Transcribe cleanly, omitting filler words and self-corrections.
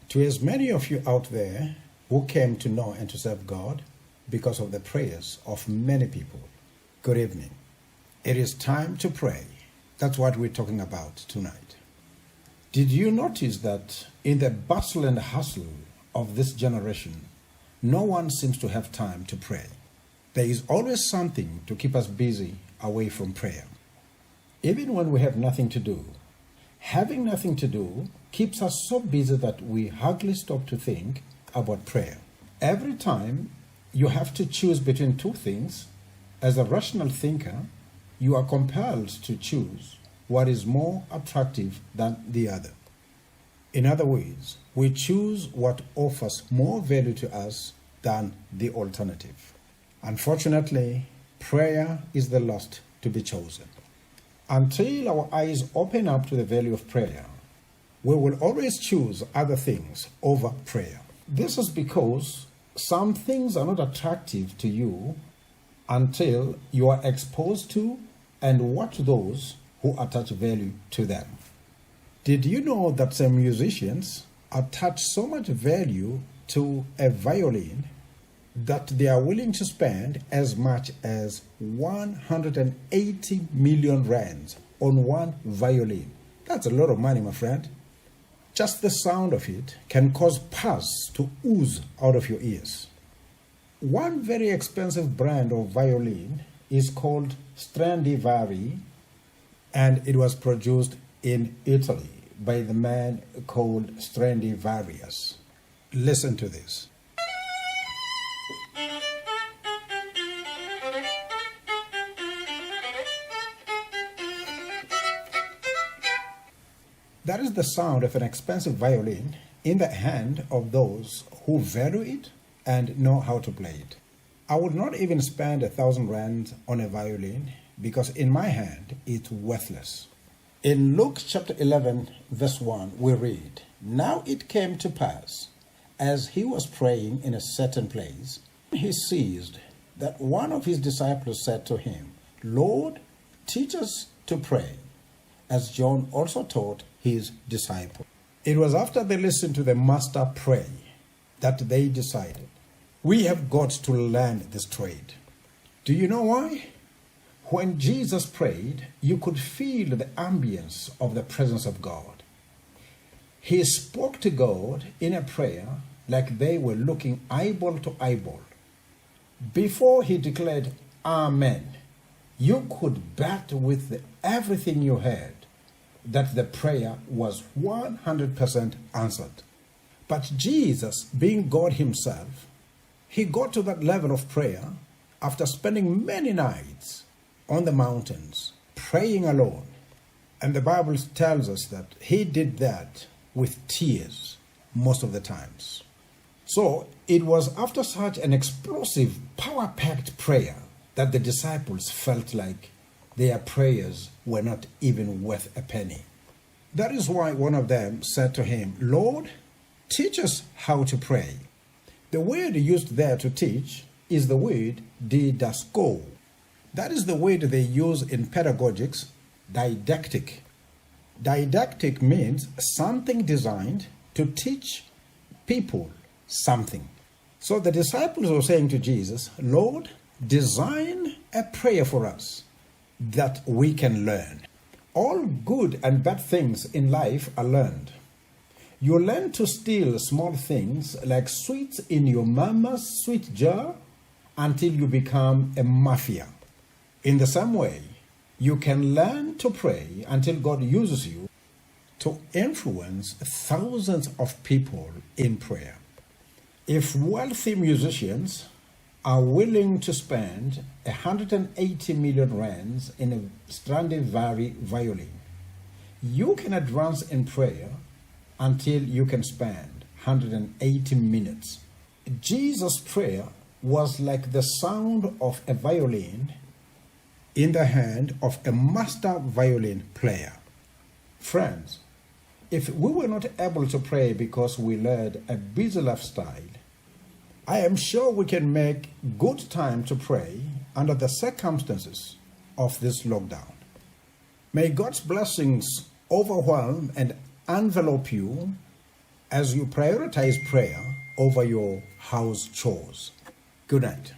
To as many of you out there who came to know and to serve God because of the prayers of many people, good evening. It is time to pray. That's what we're talking about tonight. Did you notice that in the bustle and hustle of this generation, no one seems to have time to pray? There is always something to keep us busy away from prayer. Even when we have nothing to do, having nothing to do keeps us so busy that we hardly stop to think about prayer. Every time you have to choose between two things, as a rational thinker, you are compelled to choose what is more attractive than the other. In other words, we choose what offers more value to us than the alternative. Unfortunately, prayer is the last to be chosen. Until our eyes open up to the value of prayer, we will always choose other things over prayer. This is because some things are not attractive to you until you are exposed to and watch those who attach value to them. Did you know that some musicians attach so much value to a violin that they are willing to spend as much as 180 million rands on one violin? That's a lot of money, my friend. Just the sound of it can cause pus to ooze out of your ears. One very expensive brand of violin is called Stradivari, and it was produced in Italy by the man called Stradivarius. Listen to this. That is the sound of an expensive violin in the hand of those who value it and know how to play it. I would not even spend 1,000 rands on a violin because in my hand it's worthless. In Luke chapter 11 verse 1 we read, "Now it came to pass, as he was praying in a certain place, he ceased, that one of his disciples said to him, Lord, teach us to pray, as John also taught his disciples." It was after they listened to the master pray that they decided, we have got to learn this trade. Do you know why? When Jesus prayed, you could feel the ambience of the presence of God. He spoke to God in a prayer like they were looking eyeball to eyeball. Before he declared, Amen, you could bet with everything you heard that the prayer was 100% answered. But Jesus, being God himself, he got to that level of prayer after spending many nights on the mountains, praying alone. And the Bible tells us that he did that with tears most of the times. So it was after such an explosive, power-packed prayer that the disciples felt like their prayers were not even worth a penny. That is why one of them said to him, Lord, teach us how to pray. The word used there to teach is the word didasko. That is the word they use in pedagogics, didactic. Didactic means something designed to teach people something. So the disciples were saying to Jesus, Lord, design a prayer for us that we can learn. All good and bad things in life are learned. You learn to steal small things like sweets in your mama's sweet jar until you become a mafia. In the same way, you can learn to pray until God uses you to influence thousands of people in prayer. If wealthy musicians are willing to spend 180 million rands in a Stradivari violin, you can advance in prayer until you can spend 180 minutes. Jesus' prayer was like the sound of a violin in the hand of a master violin player. Friends, if we were not able to pray because we led a busy lifestyle, I am sure we can make good time to pray under the circumstances of this lockdown. May God's blessings overwhelm and envelop you as you prioritize prayer over your house chores. Good night.